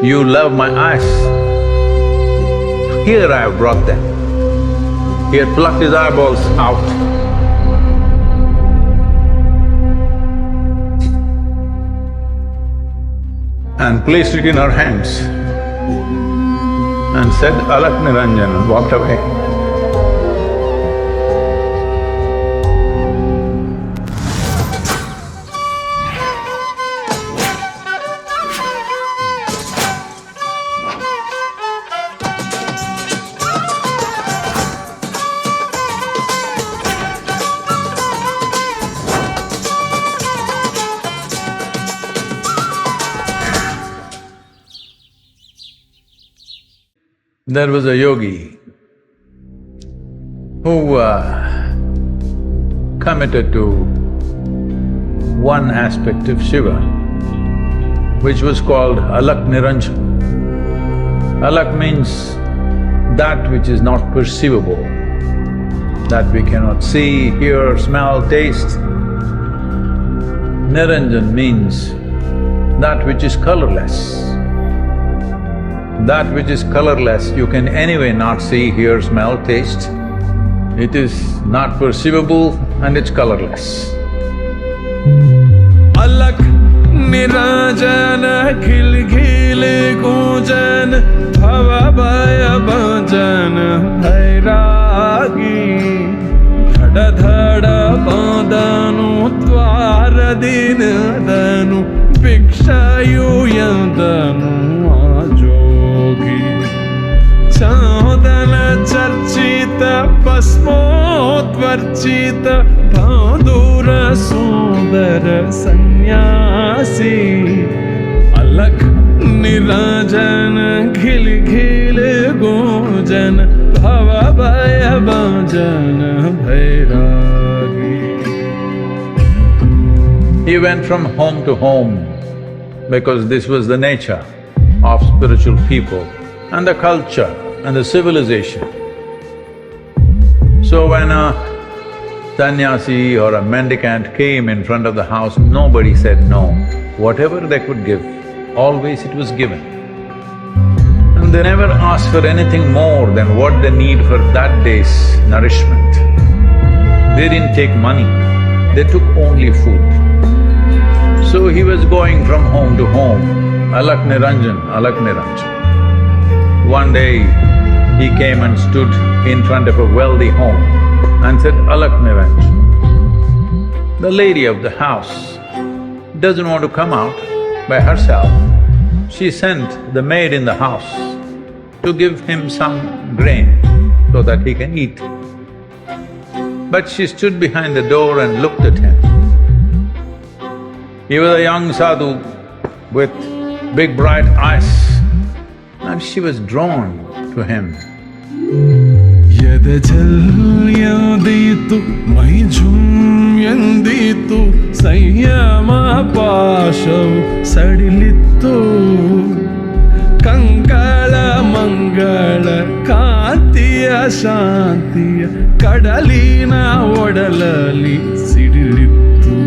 You love my eyes. Here I have brought them. He had plucked his eyeballs out. And placed it in her hands and said, Alak Niranjan, and walked away. There was a yogi who committed to one aspect of Shiva, which was called Alak Niranjan. Alak means that which is not perceivable, that we cannot see, hear, smell, taste. Niranjan means that which is colorless. That which is colorless, you can anyway not see, hear, smell, taste. It is not perceivable and it's colorless. Alak Niranjan khil khil gujan bhava bhaya bhajan bhairagi dhada dhada bandanu dwara dinadanu bhikshayu yandanu चादन चर्चित भस्मोत्वर्चित भादुर सुंदर सन्यासी अलक निरंजन घिल घिल गुंजन भव भय भजन भैरागी. He went from home to home because this was the nature of spiritual people and the culture and the civilization. So when a sannyasi or a mendicant came in front of the house, nobody said no. Whatever they could give, always it was given. And they never asked for anything more than what they need for that day's nourishment. They didn't take money, they took only food. So he was going from home to home, Alak Niranjan, Alak Niranjan. One day, he came and stood in front of a wealthy home and said, Alak Niranjan. The lady of the house doesn't want to come out by herself. She sent the maid in the house to give him some grain so that he can eat. But she stood behind the door and looked at him. He was a young sadhu with big bright eyes, and she was drawn to him. Yadachal yanditu maijum yanditu sayyama pashav sadilittu Kankala mangala kantiya shantiya kadalina odalali sidilittu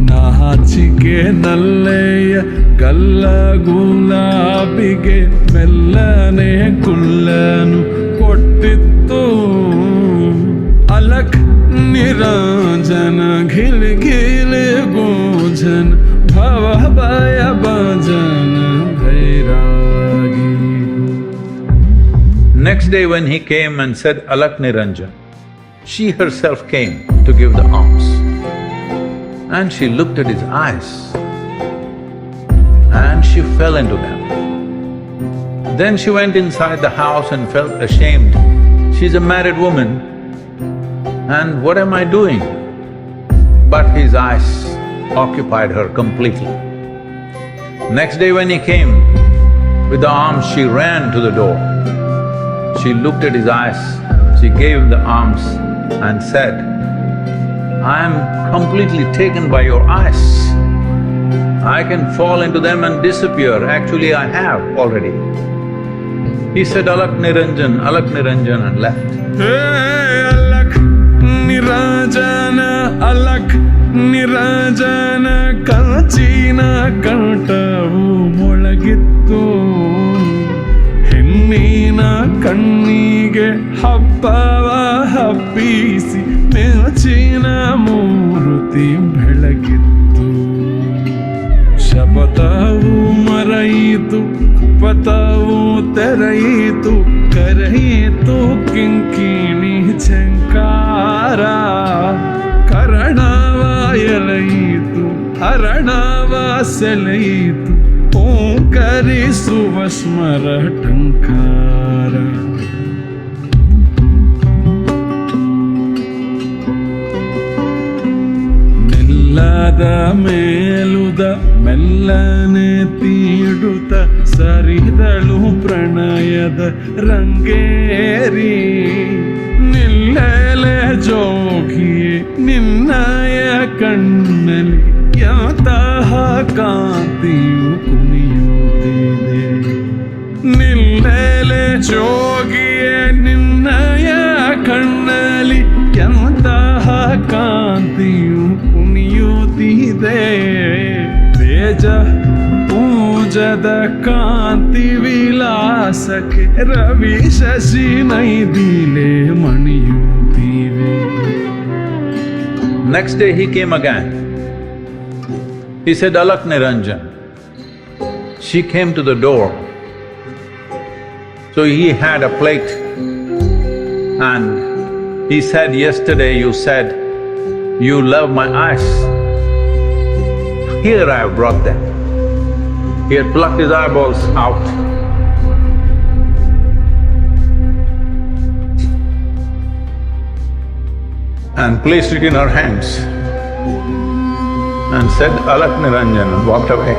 ನಾಚಿಕೆ ನಲ್ಲೆಯ ಗಲ್ಲ ಗುಲಾಬಿಗೆ ಮೆಲ್ಲನೆ ಕುಲ್ಲನು ಕೊಟ್ಟಿತ್ತು ಅಲಕ್ ನಿರಂಜನ ಘಿಲ್ ಘಿಲ್ ಗೂಂಜನ ಭವ ಭಯ ಭಜನ ಭೈರಾಗಿ. Next day when he came and said Alak Niranjan, she herself came to give the alms. And she looked at his eyes and she fell into them. Then she went inside the house and felt ashamed. She's a married woman and what am I doing? But his eyes occupied her completely. Next day when he came with the alms, she ran to the door. She looked at his eyes, she gave him the alms and said, I am completely taken by your eyes. I can fall into them and disappear. Actually, I have already. He said, Alak Niranjan, and left. Hey, Alak Niranjana, Alak Niranjana, Kachina Kantavu Molagit ತೆರೆಯಿತು ಕರೆಯಿತು ಕಿಂಕಿಣಿ ಝಂಕಾರ ಕರಣವ ಎಳೆಯಿತು ಹರಣವ ಸೆಳೆಯಿತು ಓಂಕರಿಸುವ ಸ್ಮರ ಟಂಕಾರ ಮೆಲ್ಲದ ಮೇಲುದ ಮೆಲ್ಲನೆ ತೀಡುತ್ತ ಸರಿದಳು ಪ್ರಣಯದ ರಂಗೇರಿ ನಿಲ್ಲೆಲೆ ಜೋಗಿಯೇ ನಿನ್ನಯ ಕಣ್ಣಲ್ಲಿ ಯಾತಹ ಕಾಂತಿಯು ಕುಣಿಯುತ್ತಿದೆ ನಿಲ್ಲೆಲೆ ಜೋಗಿಯೇ ನಿನ್ನಯ ಕಣ್ಣಲ್ಲಿ ಎಂತಹ ಕಾಂತಿಯು ಕುಣಿಯುತ್ತಿದೆ ತೇಜ ಪೂಜದ ಕಾಂತಿ ವಿಲಾಸಕ್ಕೆ ರವಿ ಶಶಿ ನೈದಿಲೆ ಮಣಿಯುತ್ತಿವೆ. Next day he came again. He said, Alak Niranjan. She came to the door. So he had a plate and he said, yesterday you said, you love my eyes. Here I have brought them. He had plucked his eyeballs out. And placed it in her hands and said, Alak Niranjan, and walked away.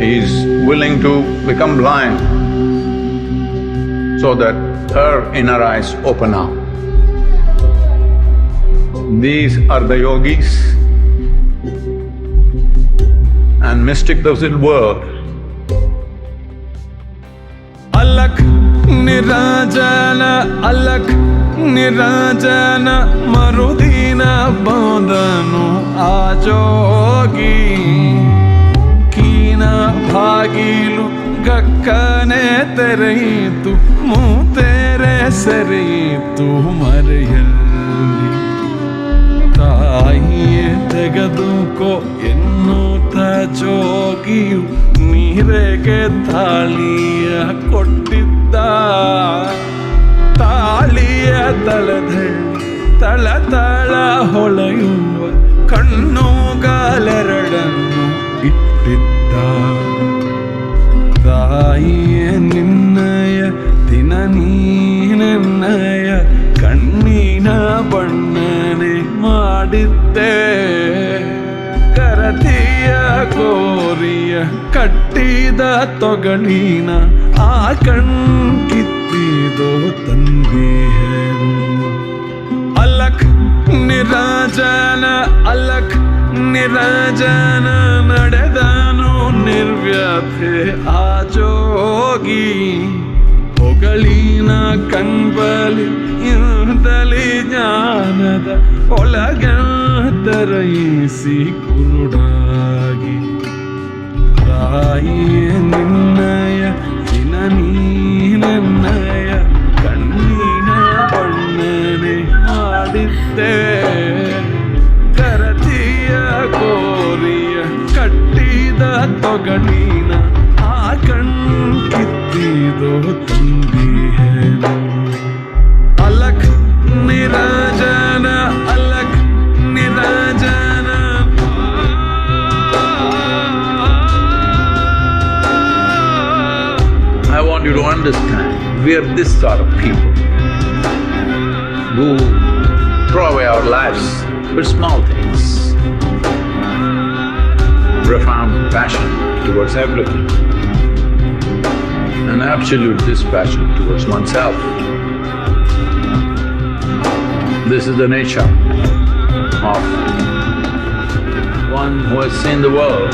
He is willing to become blind so that her inner eyes open up. These are the yogis and mystics of this world. ಅಲಕ್ ನಿರಾಜನ ಅಲಕ್ ನಿರಾಜನ ಮರುದಿನ ಬಂದನು ಆ ಜೋಗಿ ಕೀನ ಬಾಗಿಲು ಗಕ್ಕನೆ ತೆರೆಯಿತು ಮೂತೆರೆ ಸೆರೆಯಿತು ಮರೆಯಲ್ಲಿ ತಾಯಿಯೇ ತೆಗೆದುಕೋ ಎನ್ನುತ್ತ ಜೋಗಿಯು ನೀರೆಗೆ ತಾಳಿಯ ಕೊಟ್ಟಿದ್ದ ತಾಳಿಯ ತಳ ತಳ ಹೊಳೆಯುವ ಕಣ್ಣುಗಾಲೆರಡನ್ನು ಇಟ್ಟಿದ್ದ ತಾಯಿಯೇ ನಿನ್ನಯ ದಿನ ನೀನೆನ್ನಯ ಕಣ್ಣಿನ ಬಣ್ಣನೆ ಮಾಡಿದ್ದೆ ಕರತಿಯ ಕೋರಿಯ ಕಟ್ಟಿದ ತೊಗಳಿನ ಆ ಕಣ್ಕಿತ್ತಿದೋ ತಂದೆಯರು ಅಲಕ್ ನಿರಾಜನ ಅಲಕ್ ನಿರಾಜನ ನಡೆದನು ನಿರ್ವ್ಯಥೆ ಆ ಜೋಗಿ ಹೊಗಳಿನ ಕಣ್ಬಲಿ ಇಂದಲಿ ಜ್ಞಾನದ ಒಳಗ ತರಯಿಸಿ ಕುರುಡಾಗಿ ತಾಯಿಯೇ ನಿನ್ನಯ ದಿನ ನೀನನ್ನಯ ಕಣ್ಣಿನ ಬಣ್ಣನೆ ಮಾಡಿದ್ದೆ ಕರತಿಯ ಕೋರಿಯ ಕಟ್ಟಿದ ತೊಗಳಿನ ಆ ಕಣ್ಕಿತ್ತಿದೋ ತಂದೆಯರು ಅಲಕ್ ನಿರಾಜನ ಅಲಕ್ ನಿರಾಜನ I want you to understand, we are this sort of people who throw away our lives for small things. Profound passion towards everything. An absolute dispassion towards oneself. This is the nature of one who has seen the world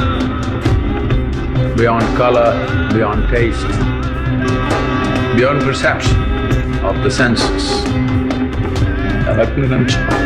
beyond color, beyond taste, beyond perception of the senses. Alak Niranjan.